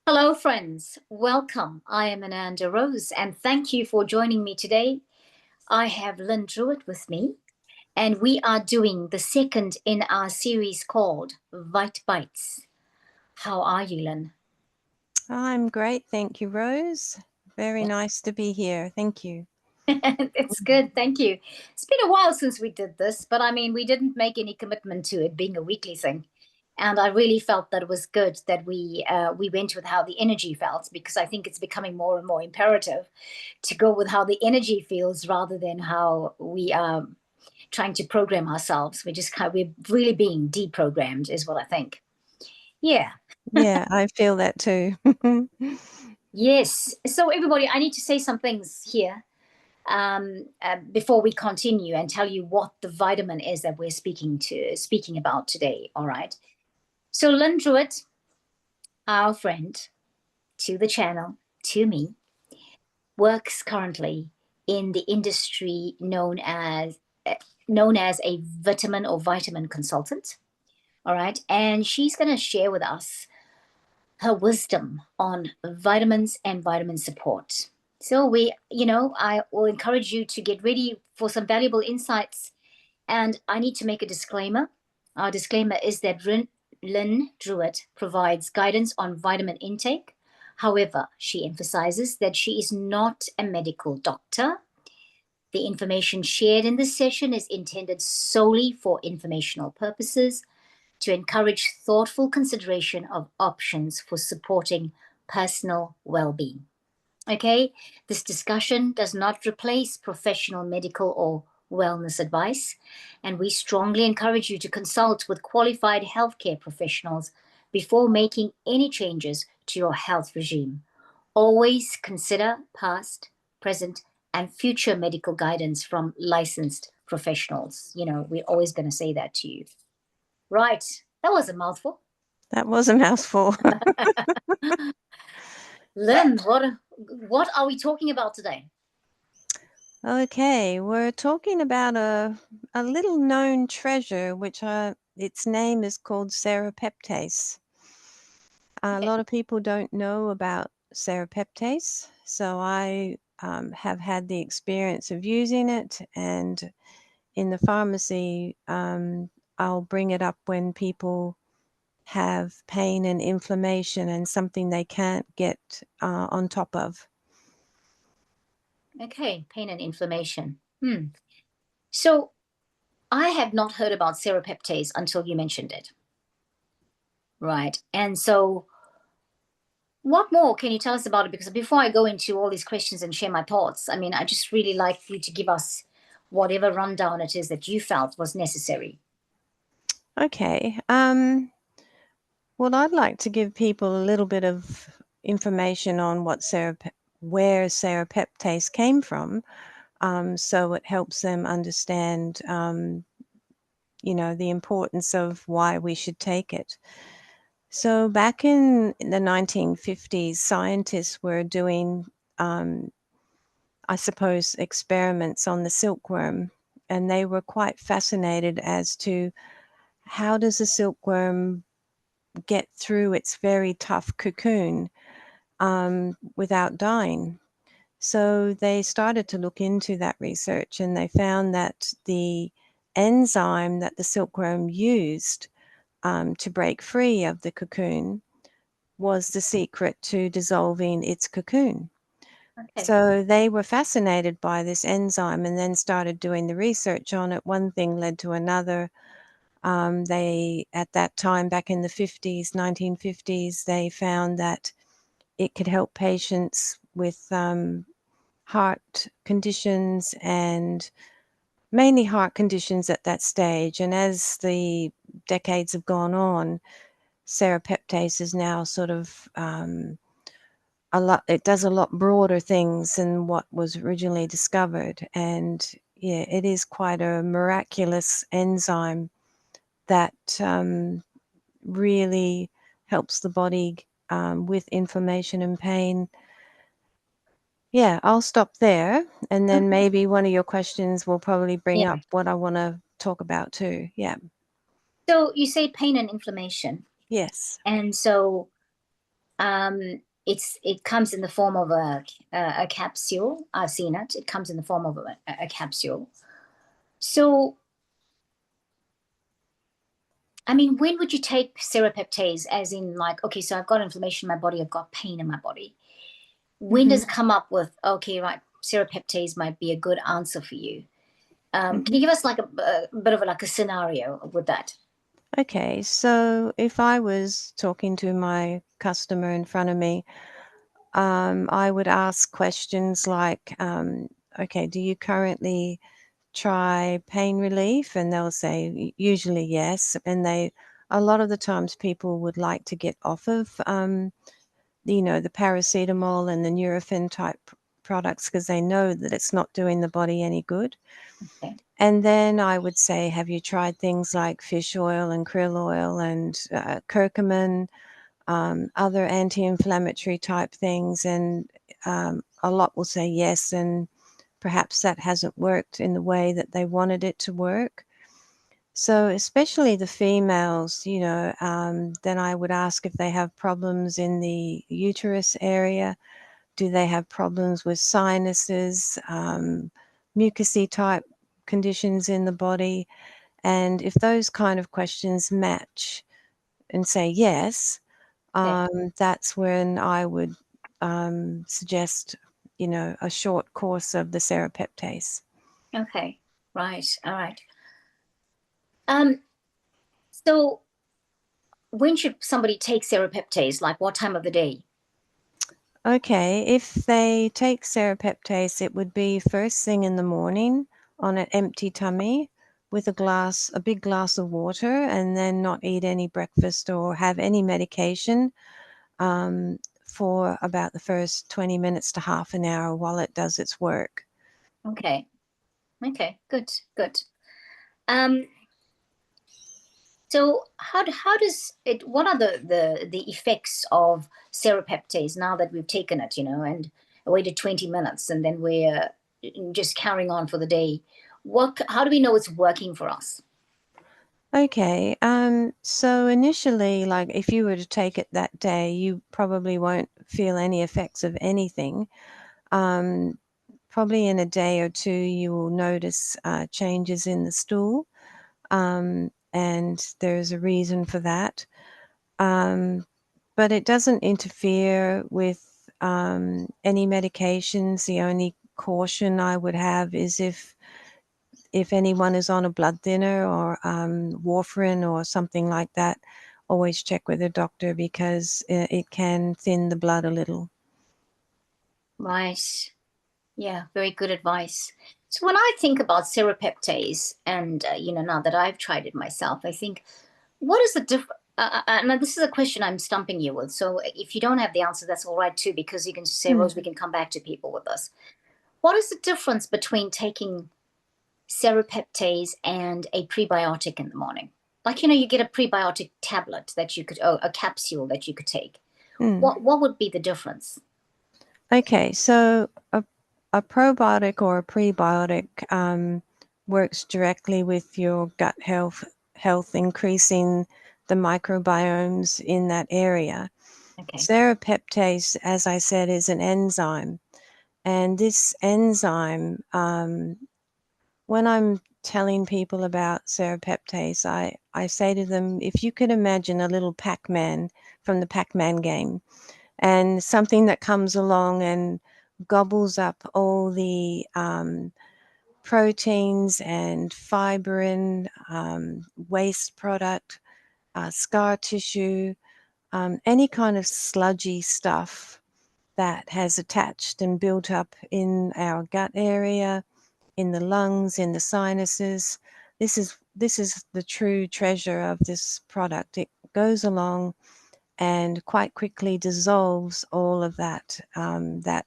Hello, friends. Welcome. I am Ananda Rose, and thank you for joining me today. I have Lynn Drewett with me, and we are doing the second in our series called Vite Bites. How are you, Lynn? I'm great, thank you, Rose. Very nice to be here. Thank you. It's good, thank you. It's been a while since we did this, but I mean, we didn't make any commitment to it being a weekly thing. And I really felt that it was good that we went with how the energy felt, because I think it's becoming more and more imperative to go with how the energy feels rather than how we are trying to program ourselves. We're really being deprogrammed, is what I think. Yeah. Yeah, I feel that too. Yes. So everybody, I need to say some things here before we continue and tell you what the vitamin is that we're speaking about today. All right. So Lynn Drewett, our friend, to the channel, to me, works currently in the industry known as a vitamin consultant. All right, and she's going to share with us her wisdom on vitamins and vitamin support. So I will encourage you to get ready for some valuable insights. And I need to make a disclaimer. Our disclaimer is that Lynn Drewett provides guidance on vitamin intake. However, she emphasizes that she is not a medical doctor. The information shared in this session is intended solely for informational purposes to encourage thoughtful consideration of options for supporting personal well being. Okay, this discussion does not replace professional medical or wellness advice, and we strongly encourage you to consult with qualified healthcare professionals before making any changes to your health regime. Always consider past, present, and future medical guidance from licensed professionals. We're always going to say that to you. Right, that was a mouthful. That was a mouthful. Lynn, what are we talking about today? Okay, we're talking about a little known treasure, which its name is called Serrapeptase. A Okay. lot of people don't know about Serrapeptase, so I have had the experience of using it, and in the pharmacy, I'll bring it up when people have pain and inflammation and something they can't get on top of. Okay, pain and inflammation. So I had not heard about serrapeptase until you mentioned it. Right. And so what more can you tell us about it? Because before I go into all these questions and share my thoughts, I mean, I just really like you to give us whatever rundown it is that you felt was necessary. Okay. Well, I'd like to give people a little bit of information on where serrapeptase came from, so it helps them understand, the importance of why we should take it. So back in the 1950s, scientists were doing, I suppose, experiments on the silkworm, and they were quite fascinated as to how does a silkworm get through its very tough cocoon without dying. So they started to look into that research, and they found that the enzyme that the silkworm used to break free of the cocoon was the secret to dissolving its cocoon. Okay. So they were fascinated by this enzyme and then started doing the research on it. One thing led to another. At that time, back in the 50s, 1950s, they found that it could help patients with heart conditions, and mainly heart conditions at that stage. And as the decades have gone on, serrapeptase is now sort of it does a lot broader things than what was originally discovered. And yeah, it is quite a miraculous enzyme that really helps the body with inflammation and pain. Yeah, I'll stop there. And then Okay. maybe one of your questions will probably bring Yeah. up what I want to talk about too. Yeah. So you say pain and inflammation. Yes. And so It comes in the form of a capsule. I've seen it. It comes in the form of a capsule. So, I mean, when would you take serrapeptase? As in, like, okay, so I've got inflammation in my body, I've got pain in my body. When Mm-hmm. does it come up with, okay, right, serrapeptase might be a good answer for you? Can Mm-hmm. you give us like a bit of like a scenario with that? Okay, so if I was talking to my customer in front of me, I would ask questions like, okay, do you currently try pain relief? And they'll say usually yes. And a lot of the times people would like to get off of, the paracetamol and the Nurofen type products because they know that it's not doing the body any good. Okay. And then I would say, have you tried things like fish oil and krill oil and curcumin, other anti-inflammatory type things? And a lot will say yes, and perhaps that hasn't worked in the way that they wanted it to work. So especially the females, then I would ask if they have problems in the uterus area. Do they have problems with sinuses, mucousy type conditions in the body? And if those kind of questions match and say yes, Okay. that's when I would suggest, a short course of the serrapeptase. Okay. Right. All right. Um, so when should somebody take serrapeptase? Like what time of the day? Okay, if they take serrapeptase, it would be first thing in the morning on an empty tummy with a big glass of water, and then not eat any breakfast or have any medication for about the first 20 minutes to half an hour while it does its work. Okay. Okay. Good. Good. Um, so how does it? What are the effects of serrapeptase now that we've taken it? And waited 20 minutes, and then we're just carrying on for the day. What? How do we know it's working for us? Okay, so initially, like if you were to take it that day, you probably won't feel any effects of anything. Um, Probably in a day or two, you will notice changes in the stool, and there's a reason for that. Um, but it doesn't interfere with any medications. The only caution I would have is if anyone is on a blood thinner or warfarin or something like that, always check with a doctor because it can thin the blood a little. Right. Yeah, very good advice. So when I think about serapeptase, and now that I've tried it myself, I think, what is the difference? And this is a question I'm stumping you with. So if you don't have the answer, that's all right too, because you can say, Hmm. Rose, we can come back to people with this. What is the difference between taking serapeptase and a prebiotic in the morning? Like, you get a prebiotic tablet that you could, oh, a capsule that you could take. Hmm. What would be the difference? Okay, so a probiotic or a prebiotic works directly with your gut health, increasing the microbiomes in that area. Okay. Serrapeptase, as I said, is an enzyme, and this enzyme, when I'm telling people about serrapeptase, I say to them, if you could imagine a little Pac-Man from the Pac-Man game, and something that comes along and gobbles up all the proteins and fibrin, waste product, scar tissue, any kind of sludgy stuff that has attached and built up in our gut area, in the lungs, in the sinuses. This is the true treasure of this product. It goes along and quite quickly dissolves all of that that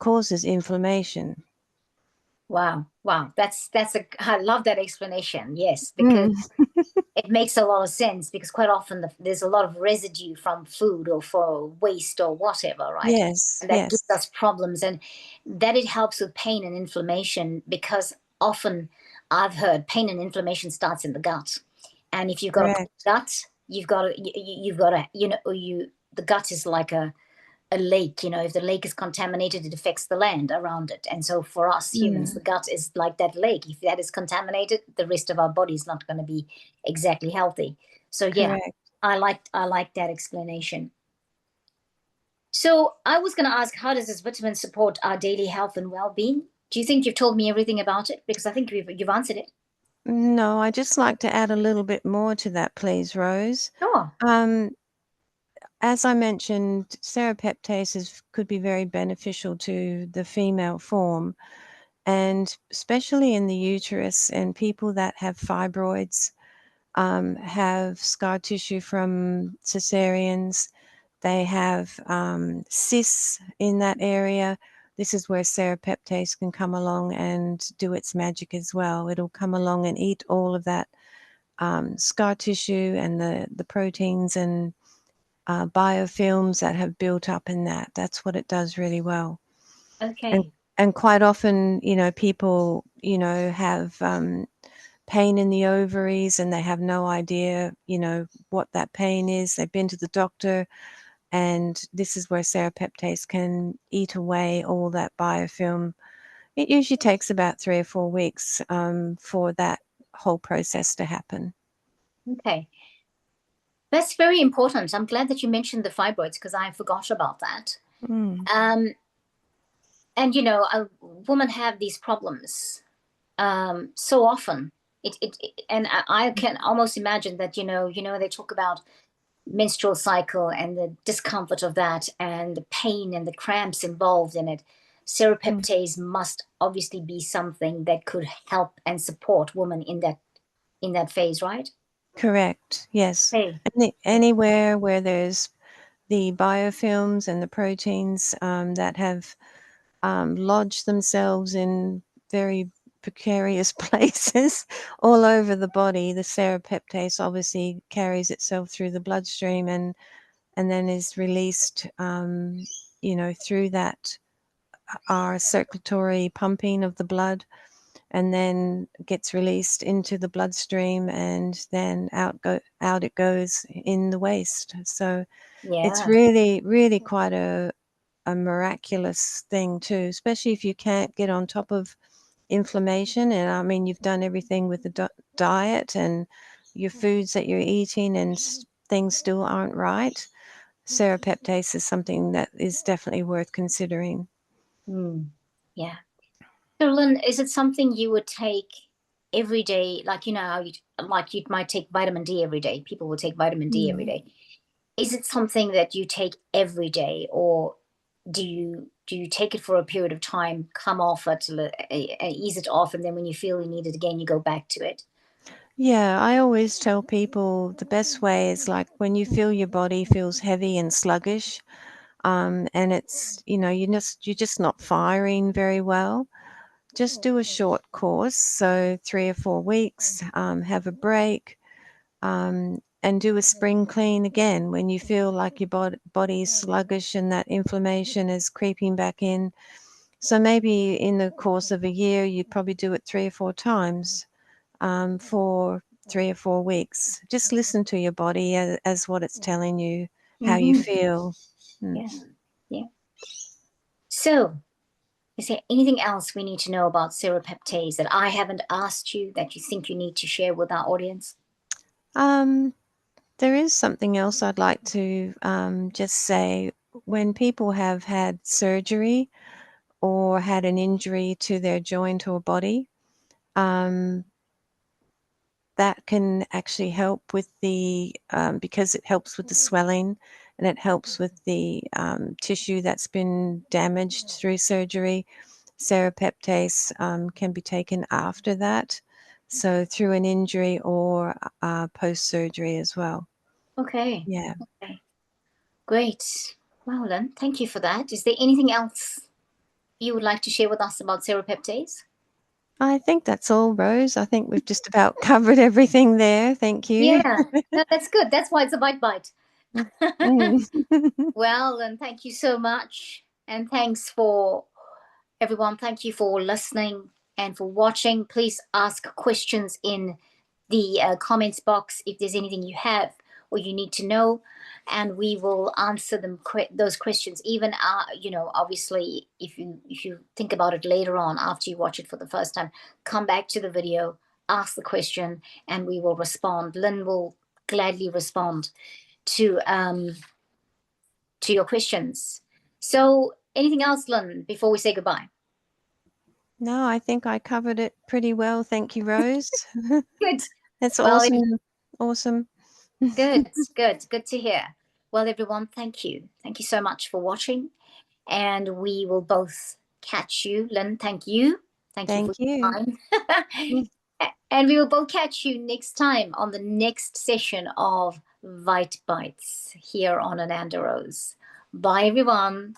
causes inflammation. Wow, wow. That's a I love that explanation. Yes, because Mm. it makes a lot of sense because quite often there's a lot of residue from food or for waste or whatever, right? Yes, And that gives yes, us problems, and that it helps with pain and inflammation because often I've heard pain and inflammation starts in the gut. And if you've got a poor correct. gut, you've got to the gut is like a lake. If the lake is contaminated, it affects the land around it. And so for us humans, the gut is like that lake. If that is contaminated, the rest of our body is not going to be exactly healthy. So yeah, Correct. I like that explanation. So I was going to ask, how does this vitamin support our daily health and well-being? Do you think you've told me everything about it? Because I think you've answered it. No, I just like to add a little bit more to that, please, Rose. Sure. Um, as I mentioned, serrapeptase could be very beneficial to the female form, and especially in the uterus and people that have fibroids, have scar tissue from cesareans. They have cysts in that area. This is where serrapeptase can come along and do its magic as well. It'll come along and eat all of that scar tissue and the proteins and biofilms that have built up in that. That's what it does really well. And Okay. and quite often, people, have pain in the ovaries and they have no idea, what that pain is. They've been to the doctor, and this is where serrapeptase can eat away all that biofilm. It usually takes about 3 or 4 weeks for that whole process to happen. Okay. That's very important. I'm glad that you mentioned the fibroids because I forgot about that. Mm, Um, and a woman have these problems so often. And I can almost imagine that they talk about menstrual cycle and the discomfort of that and the pain and the cramps involved in it. mm. Serrapeptase must obviously be something that could help and support women in that phase, right? Correct. Yes. Hey. Anywhere where there's the biofilms and the proteins that have lodged themselves in very precarious places all over the body, the serrapeptase obviously carries itself through the bloodstream and then is released, through that our circulatory pumping of the blood, and then gets released into the bloodstream, and then out it goes in the waste. So it's Yeah. really, really quite a miraculous thing too, especially if you can't get on top of inflammation. And I mean, you've done everything with the diet and your foods that you're eating, and things still aren't right. Serrapeptase is something that is definitely worth considering. Yeah. So, Lynn, is it something you would take every day? Like, how you might take vitamin D every day. People will take vitamin D every Mm. day. Is it something that you take every day, or do you take it for a period of time, come off it, ease it off, and then when you feel you need it again, you go back to it? Yeah, I always tell people the best way is like when you feel your body feels heavy and sluggish, and it's, you're just not firing very well. Just do a short course, so 3 or 4 weeks, have a break, and do a spring clean again when you feel like your body is sluggish and that inflammation is creeping back in. So maybe in the course of a year, you'd probably do it 3 or 4 times, for 3 or 4 weeks. Just listen to your body as what it's telling you, how you Mm-hmm. feel. Mm. Yeah. Yeah. So, is there anything else we need to know about serrapeptase that I haven't asked you that you think you need to share with our audience? Um, there is something else I'd like to just say. When people have had surgery or had an injury to their joint or body, um, that can actually help with because it helps with the swelling, and it helps with the tissue that's been damaged through surgery. Serrapeptase can be taken after that, so through an injury or post surgery as well. Okay. Yeah. Okay. Great. Well, then, thank you for that. Is there anything else you would like to share with us about serrapeptase? I think that's all, Rose. I think we've just about covered everything there. Thank you. Yeah. No, that's good. That's why it's a bite bite. Mm. Well, then, thank you so much. And thanks for everyone. Thank you for listening and for watching. Please ask questions in the comments box if there's anything you have or you need to know, and we will answer them those questions. Even you know, obviously, if you think about it later on after you watch it for the first time, come back to the video, ask the question, and we will respond. Lynn will gladly respond to your questions. So, anything else, Lynn, before we say goodbye? No, I think I covered it pretty well. Thank you, Rose. Good. That's Well, awesome. Awesome. good to hear. Well, everyone, thank you. Thank you so much for watching. And we will both catch you. Lynn, thank you. Thank you for Thank your you. time. And we will both catch you next time on the next session of Vite Bites here on Ananda Rose. Bye, everyone.